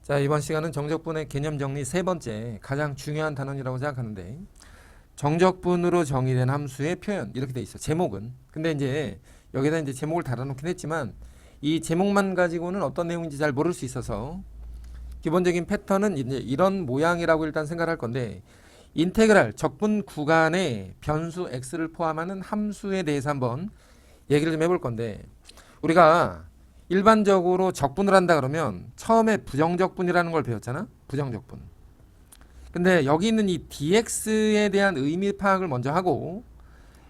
자, 이번 시간은 정적분의 개념 정리 세 번째 가장 중요한 단원이라고 생각하는데, 정적분으로 정의된 함수의 표현 이렇게 돼 있어. 제목은. 근데 이제 여기다 이제 제목을 달아놓긴 했지만 이 제목만 가지고는 어떤 내용인지 잘 모를 수 있어서 기본적인 패턴은 이제 이런 모양이라고 일단 생각할 건데, 인테그랄 적분 구간에 변수 x를 포함하는 함수에 대해서 한번 얘기를 좀 해볼 건데, 우리가 일반적으로 적분을 한다 그러면 처음에 부정적분이라는 걸 배웠잖아. 부정적분. 근데 여기 있는 이 dx에 대한 의미 파악을 먼저 하고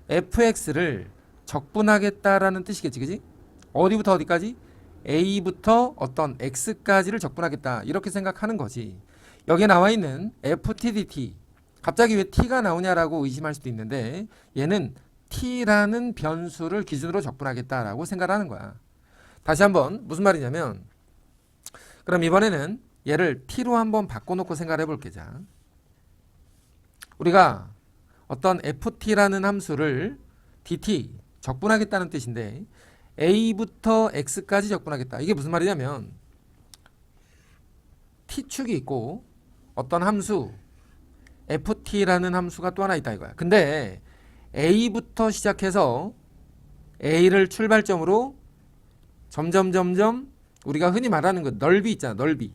fx를 적분하겠다라는 뜻이겠지, 그지? 어디부터 어디까지? a부터 어떤 x까지를 적분하겠다, 이렇게 생각하는 거지. 여기에 나와 있는 ftdt, 갑자기 왜 t가 나오냐라고 의심할 수도 있는데, 얘는 t라는 변수를 기준으로 적분하겠다라고 생각하는 거야. 다시 한번 무슨 말이냐면, 그럼 이번에는 얘를 t로 한번 바꿔놓고 생각을 해볼게. 자, 우리가 어떤 ft라는 함수를 dt 적분하겠다는 뜻인데, a부터 x까지 적분하겠다. 이게 무슨 말이냐면, t축이 있고 어떤 함수 ft라는 함수가 또 하나 있다 이거야. 근데 a부터 시작해서 a를 출발점으로 점점 우리가 흔히 말하는 그 넓이 있잖아. 넓이.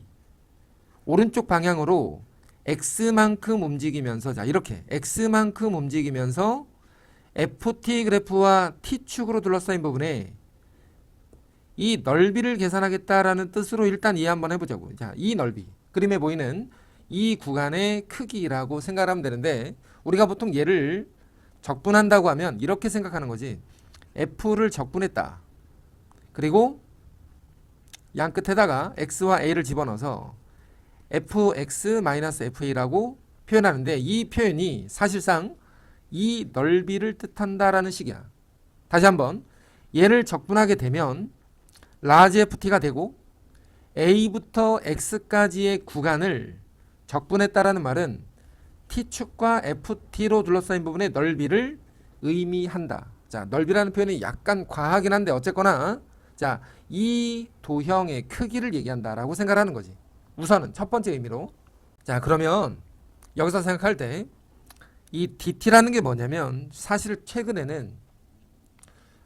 오른쪽 방향으로 x만큼 움직이면서, 자, 이렇게 x만큼 움직이면서 ft 그래프와 t축으로 둘러싸인 부분에 이 넓이를 계산하겠다라는 뜻으로 일단 이해 한번 해보자고. 자, 이 넓이, 그림에 보이는 이 구간의 크기라고 생각하면 되는데, 우리가 보통 얘를 적분한다고 하면 이렇게 생각하는 거지. f를 적분했다. 그리고 양 끝에다가 x와 a를 집어넣어서 fx-fa라고 표현하는데, 이 표현이 사실상 이 넓이를 뜻한다라는 식이야. 다시 한번, 얘를 적분하게 되면 라지 ft가 되고 a부터 x까지의 구간을 적분했다라는 말은 t축과 ft로 둘러싸인 부분의 넓이를 의미한다. 자, 넓이라는 표현이 약간 과하긴 한데 어쨌거나, 자, 이 도형의 크기를 얘기한다라고 생각하는 거지. 우선은 첫 번째 의미로. 자, 그러면 여기서 생각할 때 이 dt라는 게 뭐냐면, 사실 최근에는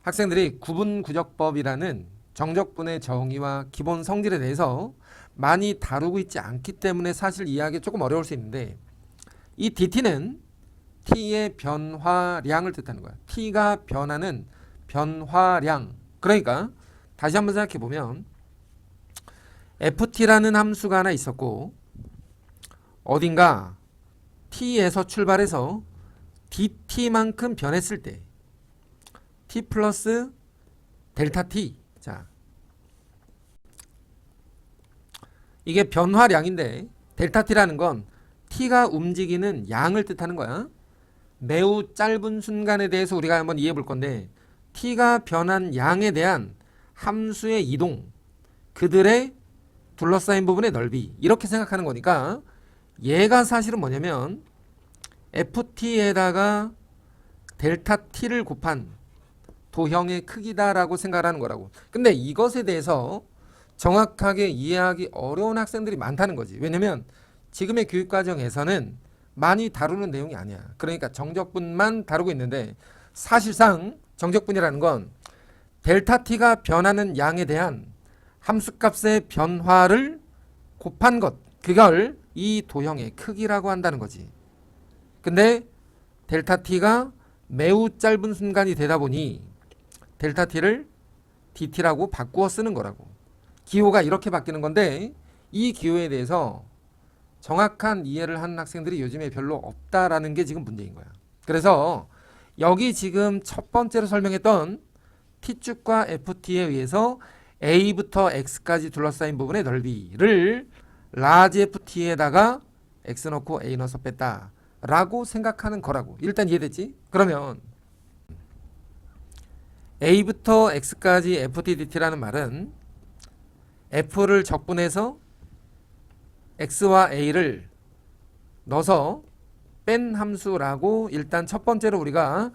학생들이 구분구적법이라는 정적분의 정의와 기본 성질에 대해서 많이 다루고 있지 않기 때문에 사실 이해하기 조금 어려울 수 있는데, 이 dt는 t의 변화량을 뜻하는 거야. t가 변하는 변화량. 그러니까 다시 한번 생각해 보면, ft라는 함수가 하나 있었고 어딘가 t에서 출발해서 dt만큼 변했을 때 t 플러스 델타 t. 자, 이게 변화량인데, 델타 t라는 건 t가 움직이는 양을 뜻하는 거야. 매우 짧은 순간에 대해서 우리가 한번 이해해 볼 건데, t가 변한 양에 대한 함수의 이동, 그들의 둘러싸인 부분의 넓이, 이렇게 생각하는 거니까 얘가 사실은 뭐냐면 ft에다가 델타 t를 곱한 도형의 크기다라고 생각하는 거라고. 근데 이것에 대해서 정확하게 이해하기 어려운 학생들이 많다는 거지. 왜냐면 지금의 교육과정에서는 많이 다루는 내용이 아니야. 그러니까 정적분만 다루고 있는데, 사실상 정적분이라는 건 델타 t가 변하는 양에 대한 함수값의 변화를 곱한 것, 그걸 이 도형의 크기라고 한다는 거지. 근데 델타 t가 매우 짧은 순간이 되다 보니 델타 t를 dt라고 바꾸어 쓰는 거라고. 기호가 이렇게 바뀌는 건데, 이 기호에 대해서 정확한 이해를 하는 학생들이 요즘에 별로 없다라는 게 지금 문제인 거야. 그래서 여기 지금 첫 번째로 설명했던 t축과 ft에 의해서 a부터 x까지 둘러싸인 부분의 넓이를 라지 ft에다가 x 넣고 a 넣어서 뺐다 라고 생각하는 거라고. 일단 이해됐지? 그러면 a부터 x까지 ftdt라는 말은 f를 적분해서 x와 a를 넣어서 뺀 함수라고 일단 첫 번째로 우리가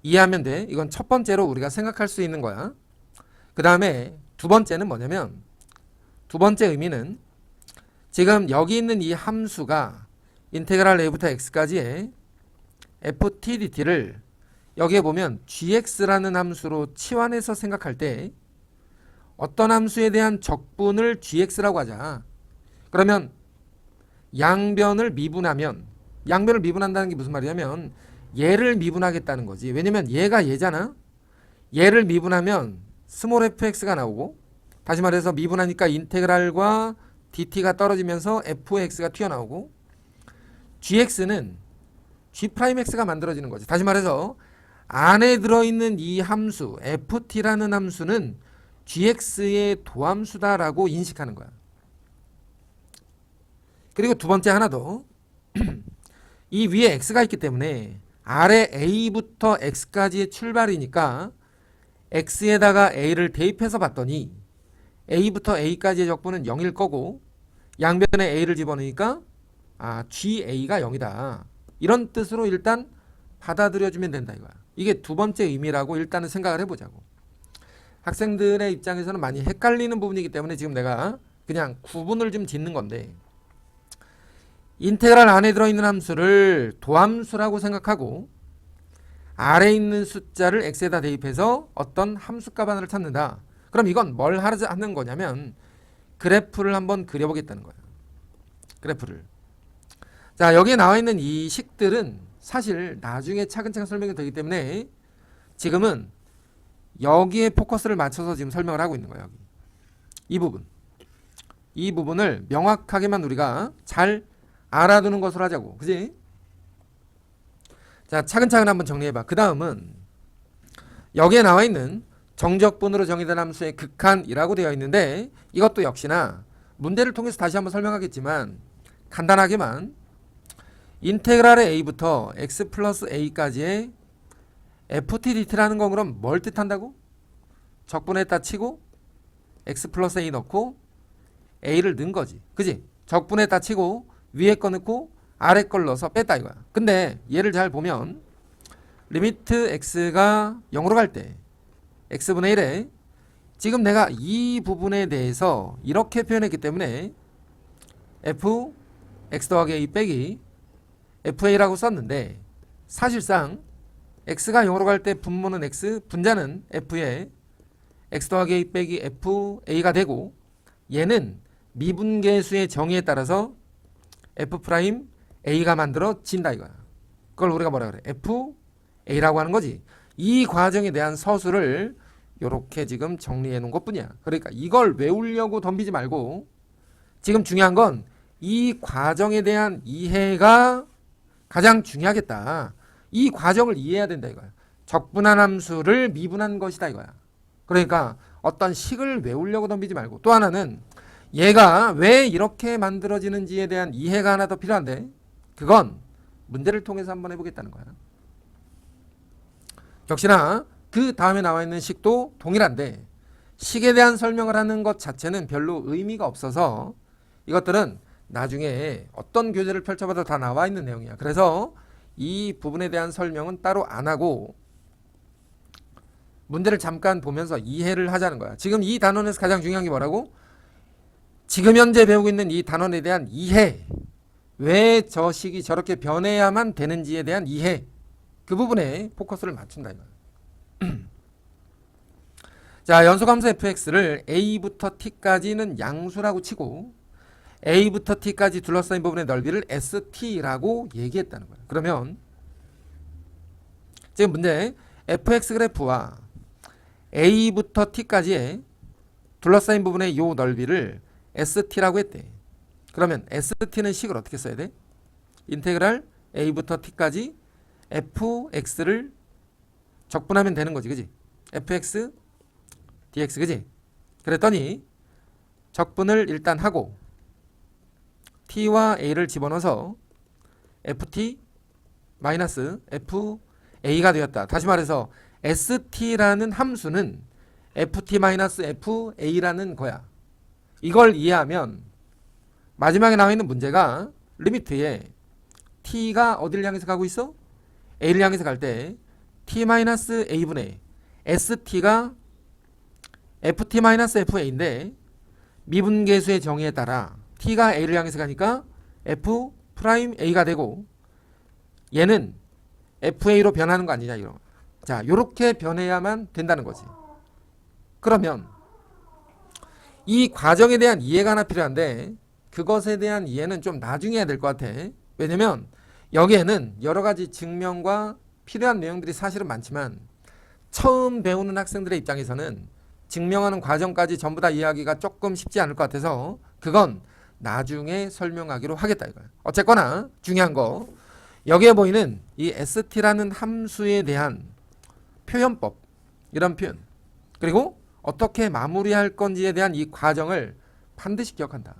이해하면 돼. 이건 첫 번째로 우리가 생각할 수 있는 거야. 그 다음에 두 번째는 뭐냐면, 두 번째 의미는 지금 여기 있는 이 함수가 인테그랄 a부터 x까지의 ftdt를 여기에 보면 gx라는 함수로 치환해서 생각할 때 어떤 함수에 대한 적분을 gx라고 하자. 그러면 양변을 미분하면, 양변을 미분한다는 게 무슨 말이냐면 얘를 미분하겠다는 거지. 왜냐면 얘가 얘잖아. 얘를 미분하면 스몰 fx가 나오고, 다시 말해서 미분하니까 인테그랄과 dt가 떨어지면서 fx가 튀어나오고, gx는 g'x가 만들어지는 거지. 다시 말해서 안에 들어있는 이 함수 ft라는 함수는 gx의 도함수다라고 인식하는 거야. 그리고 두 번째 하나 더. 이 위에 x가 있기 때문에 아래 a부터 x까지의 출발이니까 x에다가 a를 대입해서 봤더니 a부터 a까지의 적분은 0일 거고, 양변에 a를 집어넣으니까 GA가 0이다. 이런 뜻으로 일단 받아들여주면 된다 이거야. 이게 두 번째 의미라고 일단은 생각을 해보자고. 학생들의 입장에서는 많이 헷갈리는 부분이기 때문에 지금 내가 그냥 구분을 좀 짓는 건데, 인테그랄 안에 들어있는 함수를 도함수라고 생각하고 아래에 있는 숫자를 x에다 대입해서 어떤 함수값 하나를 찾는다. 그럼 이건 뭘 하는 거냐면 그래프를 한번 그려보겠다는 거야. 그래프를. 자, 여기에 나와 있는 이 식들은 사실 나중에 차근차근 설명이 되기 때문에 지금은 여기에 포커스를 맞춰서 지금 설명을 하고 있는 거예요. 여기. 이 부분. 이 부분을 명확하게만 우리가 잘 알아두는 것으로 하자고. 그지? 자, 차근차근 한번 정리해봐. 그 다음은 여기에 나와 있는 정적분으로 정의된 함수의 극한이라고 되어 있는데, 이것도 역시나 문제를 통해서 다시 한번 설명하겠지만 간단하게만 인테그랄의 a부터 x 플러스 a까지의 ftdt라는 건 그럼 뭘 뜻한다고? 적분에다 치고 x 플러스 a 넣고 a를 넣은 거지. 그지? 적분에다 치고 위에 거 넣고 아래 걸 넣어서 뺐다 이거야. 근데 얘를 잘 보면 리미트 x가 0으로 갈 때 x분의 1에 지금 내가 이 부분에 대해서 이렇게 표현했기 때문에 f x 더하기 a 빼기 fa라고 썼는데, 사실상 x가 0으로 갈 때 분모는 x, 분자는 f에 x 더하기 a 빼기 fa가 되고, 얘는 미분계수의 정의에 따라서 f 프라임 a가 만들어진다 이거야. 그걸 우리가 뭐라 그래? fa라고 하는 거지. 이 과정에 대한 서술을 이렇게 지금 정리해 놓은 것뿐이야. 그러니까 이걸 외우려고 덤비지 말고 지금 중요한 건 이 과정에 대한 이해가 가장 중요하겠다. 이 과정을 이해해야 된다 이거야. 적분한 함수를 미분한 것이다 이거야. 그러니까 어떤 식을 외우려고 덤비지 말고, 또 하나는 얘가 왜 이렇게 만들어지는지에 대한 이해가 하나 더 필요한데, 그건 문제를 통해서 한번 해보겠다는 거야. 역시나 그 다음에 나와 있는 식도 동일한데 식에 대한 설명을 하는 것 자체는 별로 의미가 없어서 이것들은 나중에 어떤 교재를 펼쳐봐도 다 나와 있는 내용이야. 그래서 이 부분에 대한 설명은 따로 안 하고 문제를 잠깐 보면서 이해를 하자는 거야. 지금 이 단원에서 가장 중요한 게 뭐라고? 지금 현재 배우고 있는 이 단원에 대한 이해, 왜 저 식이 저렇게 변해야만 되는지에 대한 이해, 그 부분에 포커스를 맞춘다 이거야. 자, 연소함수 fx를 a부터 t까지는 양수라고 치고 a부터 t까지 둘러싸인 부분의 넓이를 st라고 얘기했다는 거야. 그러면 지금 문제 fx 그래프와 a부터 t까지의 둘러싸인 부분의 이 넓이를 st라고 했대. 그러면 st는 식을 어떻게 써야 돼? 인테그랄 a부터 t까지 fx를 적분하면 되는 거지. 그지? fx dx. 그지? 그랬더니 적분을 일단 하고 t와 a를 집어넣어서 ft 마이너스 fa가 되었다. 다시 말해서 st라는 함수는 ft 마이너스 fa라는 거야. 이걸 이해하면 마지막에 나와 있는 문제가 리미트에 t가 어디를 향해서 가고 있어? a를 향해서 갈 때 t 마이너스 a분의 st가 ft 마이너스 fa인데 미분계수의 정의에 따라 t가 a를 향해서 가니까 f 프라임 a가 되고 얘는 fa로 변하는 거 아니냐 이런. 자, 요렇게 변해야만 된다는 거지. 그러면 이 과정에 대한 이해가 하나 필요한데 그것에 대한 이해는 좀 나중에 해야 될 것 같아. 왜냐면 여기에는 여러 가지 증명과 필요한 내용들이 사실은 많지만 처음 배우는 학생들의 입장에서는 증명하는 과정까지 전부 다 이해하기가 조금 쉽지 않을 것 같아서 그건 나중에 설명하기로 하겠다 이거야. 어쨌거나 중요한 거 여기에 보이는 이 st라는 함수에 대한 표현법, 이런 표현, 그리고 어떻게 마무리할 건지에 대한 이 과정을 반드시 기억한다.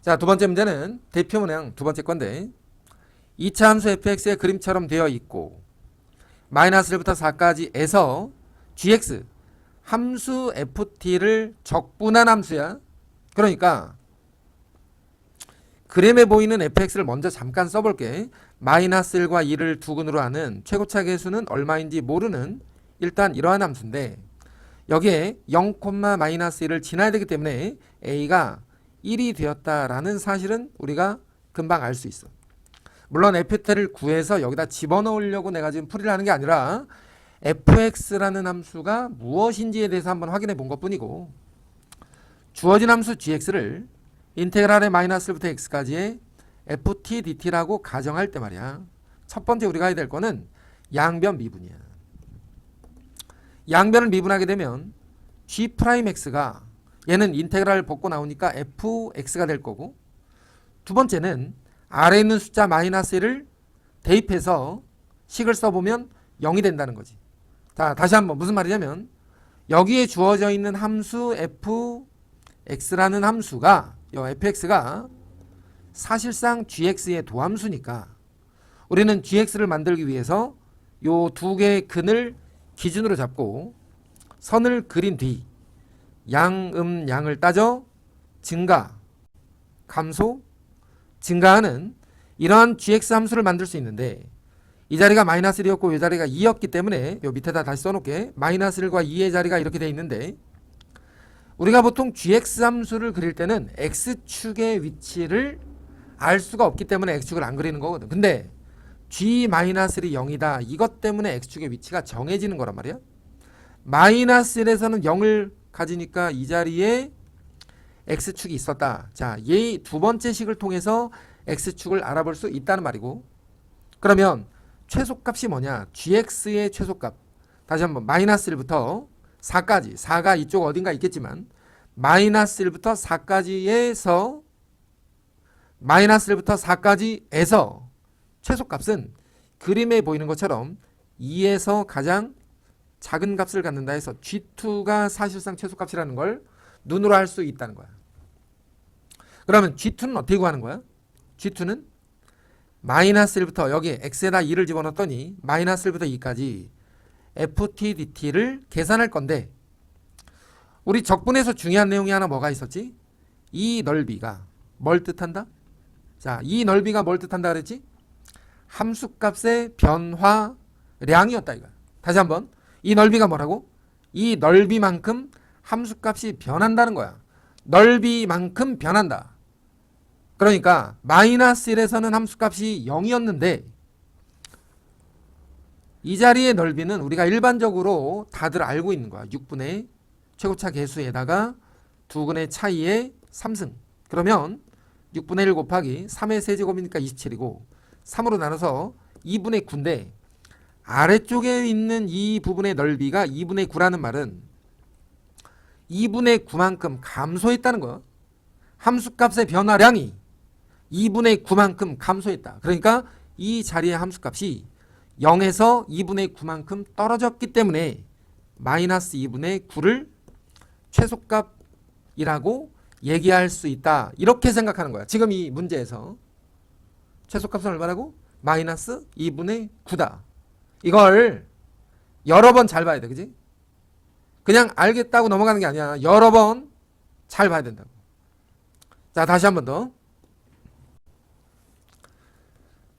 자, 두 번째 문제는 대표 문항 두 번째 건데 2차 함수 fx의 그림처럼 되어 있고 마이너스 1부터 4까지에서 gx 함수 ft를 적분한 함수야. 그러니까 그림에 보이는 fx를 먼저 잠깐 써볼게. 마이너스 1과 2를 두근으로 하는 최고차 계수는 얼마인지 모르는 일단 이러한 함수인데 여기에 0, 마이너스 1을 지나야 되기 때문에 a가 1이 되었다라는 사실은 우리가 금방 알 수 있어. 물론 ft를 구해서 여기다 집어넣으려고 내가 지금 풀이를 하는 게 아니라 fx라는 함수가 무엇인지에 대해서 한번 확인해 본 것뿐이고 주어진 함수 gx를 인테그랄의 마이너스 1부터 x까지의 ft dt라고 가정할 때 말이야. 첫 번째 우리가 해야 될 거는 양변 미분이야. 양변을 미분하게 되면 g'x가 얘는 인테그랄을 벗고 나오니까 fx가 될 거고 두 번째는 아래에 있는 숫자 마이너스 1을 대입해서 식을 써보면 0이 된다는 거지. 자, 다시 한번 무슨 말이냐면 여기에 주어져 있는 함수 fx라는 함수가 fx가 사실상 gx의 도함수니까 우리는 gx를 만들기 위해서 요 두 개의 근을 기준으로 잡고 선을 그린 뒤 양을 따져 증가, 감소, 증가하는 이러한 gx 함수를 만들 수 있는데 이 자리가 마이너스 1이었고 이 자리가 2였기 때문에 요 밑에다 다시 써놓게 마이너스 1과 2의 자리가 이렇게 되어 있는데 우리가 보통 gx 함수를 그릴 때는 x축의 위치를 알 수가 없기 때문에 x축을 안 그리는 거거든. 근데 g-1이 0이다. 이것 때문에 x축의 위치가 정해지는 거란 말이야. 마이너스 1에서는 0을 가지니까 이 자리에 x축이 있었다. 자, 이 두 번째 식을 통해서 x축을 알아볼 수 있다는 말이고 그러면 최소값이 뭐냐? gx의 최소값. 다시 한번 마이너스 1부터 4까지 4가 이쪽 어딘가 있겠지만 마이너스 1부터 4까지에서 마이너스 1부터 4까지에서 최소값은 그림에 보이는 것처럼 2에서 가장 작은 값을 갖는다 해서 G2가 사실상 최소값이라는 걸 눈으로 할 수 있다는 거야. 그러면 G2는 어떻게 구하는 거야? G2는 마이너스 1부터 여기 x에다 2를 집어넣었더니 마이너스 1부터 2까지 ft dt를 계산할 건데 우리 적분에서 중요한 내용이 하나 뭐가 있었지? 이 넓이가 뭘 뜻한다? 자, 이 넓이가 뭘 뜻한다 그랬지? 함수값의 변화량이었다 이거야. 다시 한번 이 넓이가 뭐라고? 이 넓이만큼 함수값이 변한다는 거야. 넓이만큼 변한다. 그러니까 마이너스 1에서는 함수값이 0이었는데 이 자리의 넓이는 우리가 일반적으로 다들 알고 있는 거야. 6분의 최고차 계수에다가 두 근의 차이의 3승. 그러면 6분의 1 곱하기 3의 세제곱이니까 27이고 3으로 나눠서 2분의 9인데 아래쪽에 있는 이 부분의 넓이가 2분의 9라는 말은 2분의 9만큼 감소했다는 거야. 함수값의 변화량이 2분의 9만큼 감소했다. 그러니까 이 자리의 함수값이 0에서 2분의 9만큼 떨어졌기 때문에 마이너스 2분의 9를 최소값이라고 얘기할 수 있다. 이렇게 생각하는 거야. 지금 이 문제에서 최소값은 얼마라고? 마이너스 2분의 9다. 이걸 여러 번 잘 봐야 돼. 그지? 그냥 알겠다고 넘어가는 게 아니야. 여러 번 잘 봐야 된다고. 자, 다시 한 번 더.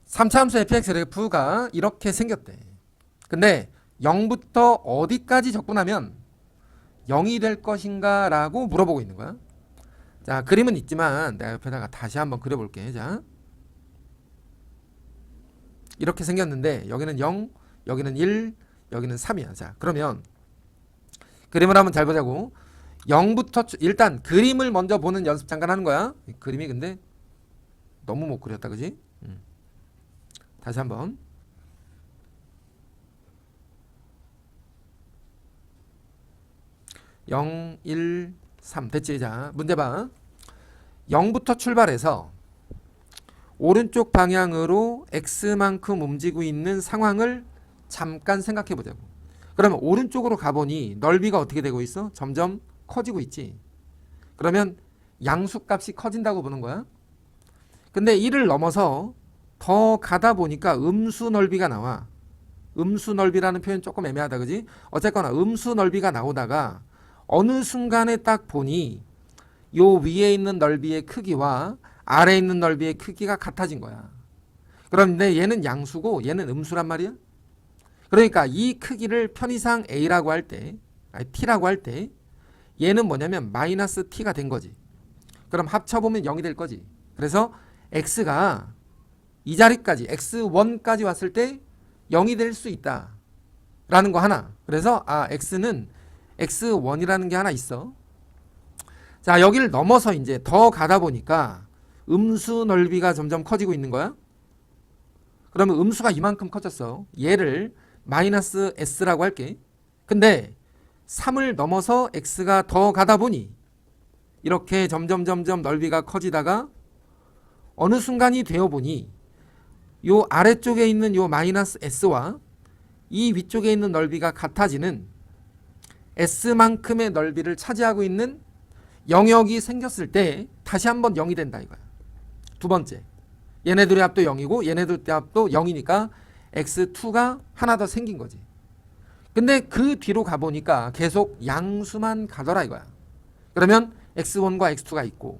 3차 함수 fxF가 이렇게 생겼대. 근데 0부터 어디까지 적분하면 0이 될 것인가 라고 물어보고 있는 거야. 자, 그림은 있지만 내가 옆에다가 다시 한번 그려볼게. 자, 이렇게 생겼는데 여기는 0, 여기는 1, 여기는 3이야. 자, 그러면 그림을 한번 잘 보자고. 0부터 일단 그림을 먼저 보는 연습 잠깐 하는 거야. 이 그림이 근데 너무 못 그렸다, 그지? 다시 한번. 0, 1, 3 됐지? 자, 문제 봐. 0부터 출발해서 오른쪽 방향으로 x만큼 움직이고 있는 상황을 잠깐 생각해 보자고. 그러면 오른쪽으로 가보니 넓이가 어떻게 되고 있어? 점점 커지고 있지. 그러면 양수값이 커진다고 보는 거야. 근데 이를 넘어서 더 가다 보니까 음수 넓이가 나와. 음수 넓이라는 표현 조금 애매하다, 그지? 어쨌거나 음수 넓이가 나오다가 어느 순간에 딱 보니 요 위에 있는 넓이의 크기와 아래에 있는 넓이의 크기가 같아진 거야. 그런데 얘는 양수고 얘는 음수란 말이야. 그러니까 이 크기를 편의상 A라고 할 때, T라고 할 때 얘는 뭐냐면 마이너스 T가 된 거지. 그럼 합쳐보면 0이 될 거지. 그래서 X가 이 자리까지 X1까지 왔을 때 0이 될 수 있다 라는 거 하나. 그래서 X는 X1이라는 게 하나 있어. 자, 여기를 넘어서 이제 더 가다 보니까 음수 넓이가 점점 커지고 있는 거야. 그러면 음수가 이만큼 커졌어. 얘를 마이너스 S라고 할게. 근데 3을 넘어서 X가 더 가다 보니 이렇게 점점 넓이가 커지다가 어느 순간이 되어 보니 요 아래쪽에 있는 요 마이너스 S와 이 위쪽에 있는 넓이가 같아지는 S만큼의 넓이를 차지하고 있는 영역이 생겼을 때 다시 한번 0이 된다 이거야. 두 번째, 얘네들의 합도 0이고 얘네들의 합도 0이니까 x2가 하나 더 생긴 거지. 근데 그 뒤로 가보니까 계속 양수만 가더라 이거야. 그러면 x1과 x2가 있고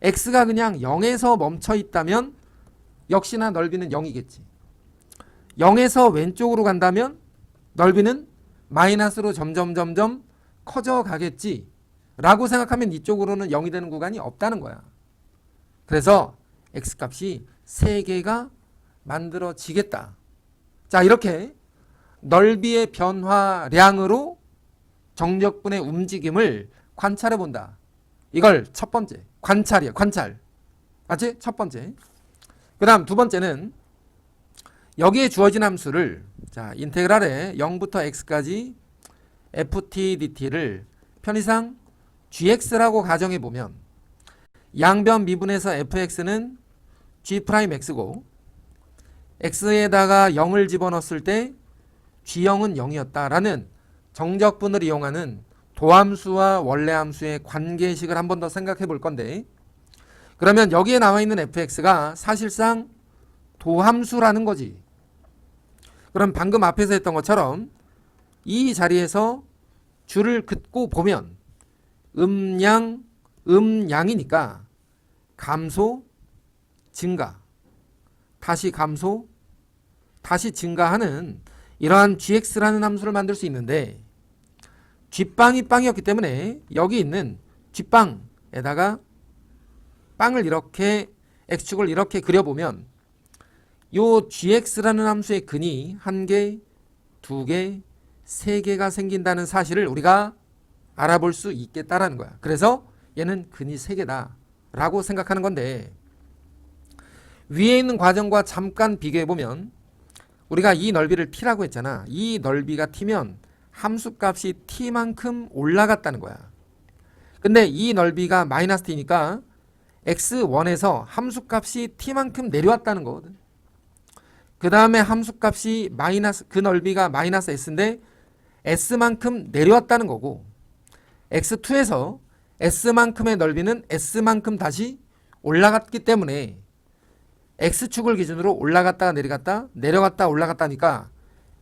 x가 그냥 0에서 멈춰 있다면 역시나 넓이는 0이겠지. 0에서 왼쪽으로 간다면 넓이는 마이너스로 점점 커져 가겠지 라고 생각하면 이쪽으로는 0이 되는 구간이 없다는 거야. 그래서 x값이 3개가 만들어지겠다. 자, 이렇게 넓이의 변화량으로 정적분의 움직임을 관찰해 본다. 이걸 첫 번째 관찰이야. 관찰. 맞지? 첫 번째. 그 다음 두 번째는 여기에 주어진 함수를 자 인테그랄에 0부터 x까지 ft dt를 편의상 gx라고 가정해 보면 양변 미분에서 fx는 g'x고 x에다가 0을 집어넣었을 때 g0은 0이었다라는 정적분을 이용하는 도함수와 원래함수의 관계식을 한 번 더 생각해 볼 건데, 그러면 여기에 나와 있는 fx가 사실상 도함수라는 거지. 그럼 방금 앞에서 했던 것처럼 이 자리에서 줄을 긋고 보면 음양이니까 감소, 증가, 다시 감소, 다시 증가하는 이러한 gx라는 함수를 만들 수 있는데, 뒷방이 빵이었기 때문에 여기 있는 뒷방에다가 빵을 이렇게 x축을 이렇게 그려보면 요 gx라는 함수의 근이 1개, 2개, 3개가 생긴다는 사실을 우리가 알아볼 수 있겠다라는 거야. 그래서 얘는 근이 3개다 라고 생각하는 건데, 위에 있는 과정과 잠깐 비교해보면 우리가 이 넓이를 t라고 했잖아. 이 넓이가 t면 함수값이 t만큼 올라갔다는 거야. 근데 이 넓이가 마이너스 t니까 x1에서 함수값이 t만큼 내려왔다는 거거든. 그 다음에 함수값이 마이너스, 그 넓이가 마이너스 s인데 s만큼 내려왔다는 거고, x2에서 s만큼의 넓이는 s만큼 다시 올라갔기 때문에 x축을 기준으로 올라갔다가 내려갔다, 내려갔다 올라갔다니까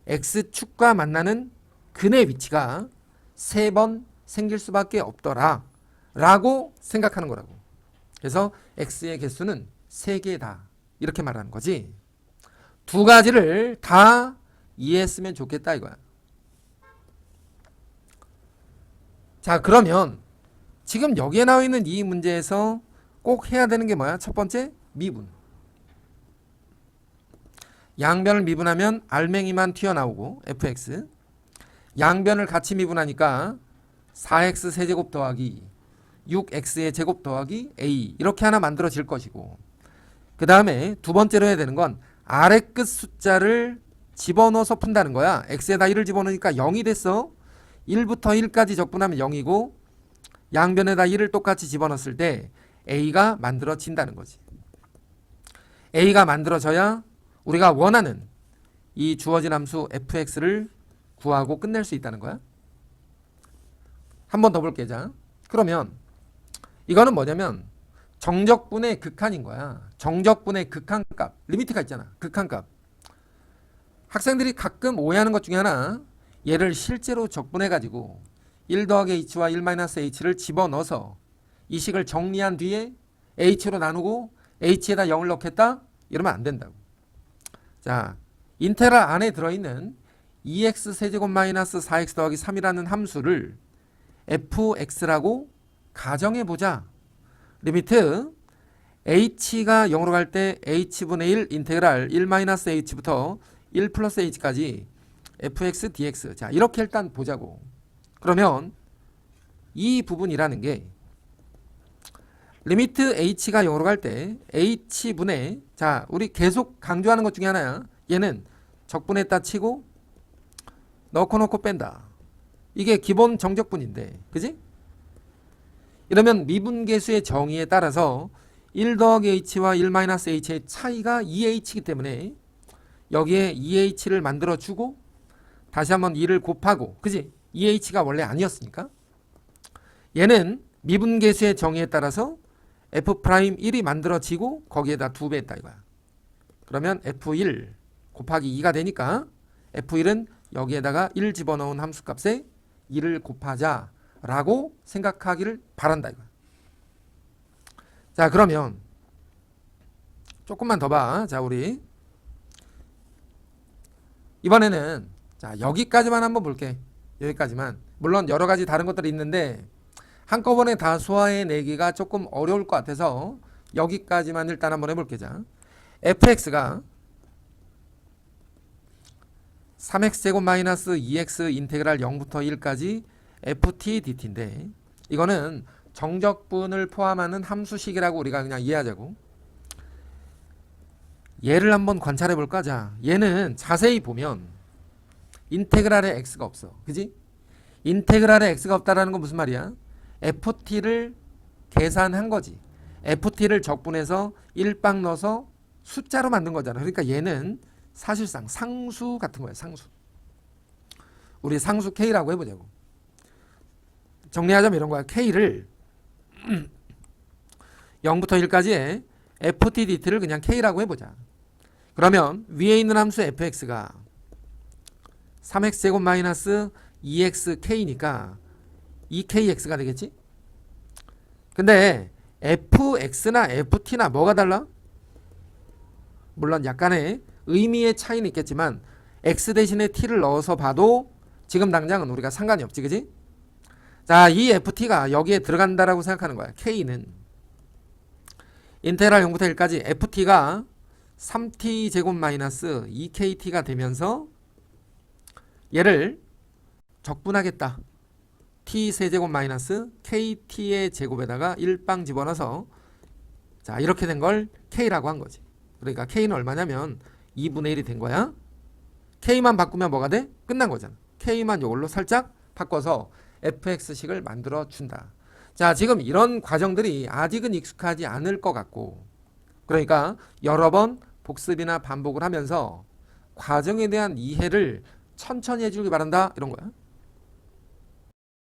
x축과 만나는 근의 위치가 3번 생길 수밖에 없더라 라고 생각하는 거라고. 그래서 x의 개수는 3개다 이렇게 말하는 거지. 두 가지를 다 이해했으면 좋겠다 이거야. 자, 그러면 지금 여기에 나와 있는 이 문제에서 꼭 해야 되는 게 뭐야? 첫 번째, 미분. 양변을 미분하면 알맹이만 튀어나오고 fx. 양변을 같이 미분하니까 4x 세제곱 더하기 6x의 제곱 더하기 a 이렇게 하나 만들어질 것이고, 그 다음에 두 번째로 해야 되는 건 아래 끝 숫자를 집어넣어서 푼다는 거야. x에다 1을 집어넣으니까 0이 됐어. 1부터 1까지 적분하면 0이고 양변에다 1을 똑같이 집어넣었을 때 a가 만들어진다는 거지. a가 만들어져야 우리가 원하는 이 주어진 함수 fx를 구하고 끝낼 수 있다는 거야. 한 번 더 볼게. 자, 그러면 이거는 뭐냐면 정적분의 극한인 거야. 정적분의 극한값, 리미트가 있잖아. 극한값. 학생들이 가끔 오해하는 것 중에 하나, 얘를 실제로 적분해가지고 1 더하기 h와 1 마이너스 h를 집어넣어서 이 식을 정리한 뒤에 h로 나누고 h에다 0을 넣겠다? 이러면 안 된다고. 자, 인테그랄 안에 들어있는 2x 세제곱 마이너스 4x 더하기 3이라는 함수를 fx라고 가정해보자. 리미트 h가 0으로 갈 때 h분의 1 인테그랄 1 마이너스 h부터 1 플러스 h까지 fx dx. 자, 이렇게 일단 보자고. 그러면 이 부분이라는 게 리미트 h가 0으로 갈 때 h분의, 자, 우리 계속 강조하는 것 중에 하나야. 얘는 적분했다 치고 넣고 뺀다. 이게 기본 정적분인데, 그지? 이러면 미분계수의 정의에 따라서 1 더하기 h와 1 마이너스 h의 차이가 2h이기 때문에 여기에 2h를 만들어주고 다시 한번 2를 곱하고, 그지? 2h가 원래 아니었으니까. 얘는 미분계수의 정의에 따라서 f'1이 만들어지고 거기에다 2배 했다 이거야. 그러면 f1 곱하기 2가 되니까 f1은 여기에다가 1 집어넣은 함수값에 2를 곱하자 라고 생각하기를 바란다 이거야. 자, 그러면 조금만 더 봐. 자, 우리 이번에는 자, 여기까지만 한번 볼게. 여기까지만. 물론 여러 가지 다른 것들이 있는데 한꺼번에 다 소화해내기가 조금 어려울 것 같아서 여기까지만 일단 한번 해볼게. 자, fx가 3x제곱 마이너스 2x 인테그랄 0부터 1까지 ft dt인데 이거는 정적분을 포함하는 함수식이라고 우리가 그냥 이해하자고. 얘를 한번 관찰해 볼까? 자, 얘는 자세히 보면 인테그랄에 x가 없어. 그지? 인테그랄에 x가 없다라는 건 무슨 말이야? ft를 계산한 거지. ft를 적분해서 1박 넣어서 숫자로 만든 거잖아. 그러니까 얘는 사실상 상수 같은 거야. 상수. 우리 상수 k라고 해보자고. 정리하자면 이런 거야. k를 0부터 1까지의 ft dt를 그냥 k라고 해보자. 그러면 위에 있는 함수 fx가 3x제곱 마이너스 2xk니까 2kx가 되겠지? 근데 fx나 ft나 뭐가 달라? 물론 약간의 의미의 차이는 있겠지만 x 대신에 t를 넣어서 봐도 지금 당장은 우리가 상관이 없지, 그지? 자, 이 ft가 여기에 들어간다라고 생각하는 거야. k는 인테그랄 0부터 1까지 ft가 3t 제곱 마이너스 2kt가 되면서 얘를 적분하겠다. t 세제곱 마이너스 kt의 제곱에다가 1방 집어넣어서 자, 이렇게 된 걸 k라고 한 거지. 그러니까 k는 얼마냐면 2분의 1이 된 거야. k만 바꾸면 뭐가 돼? 끝난 거잖아. k만 이걸로 살짝 바꿔서 fx식을 만들어 준다. 자, 지금 이런 과정들이 아직은 익숙하지 않을 것 같고, 그러니까 여러 번 복습이나 반복을 하면서 과정에 대한 이해를 천천히 해주길 바란다 이런 거야.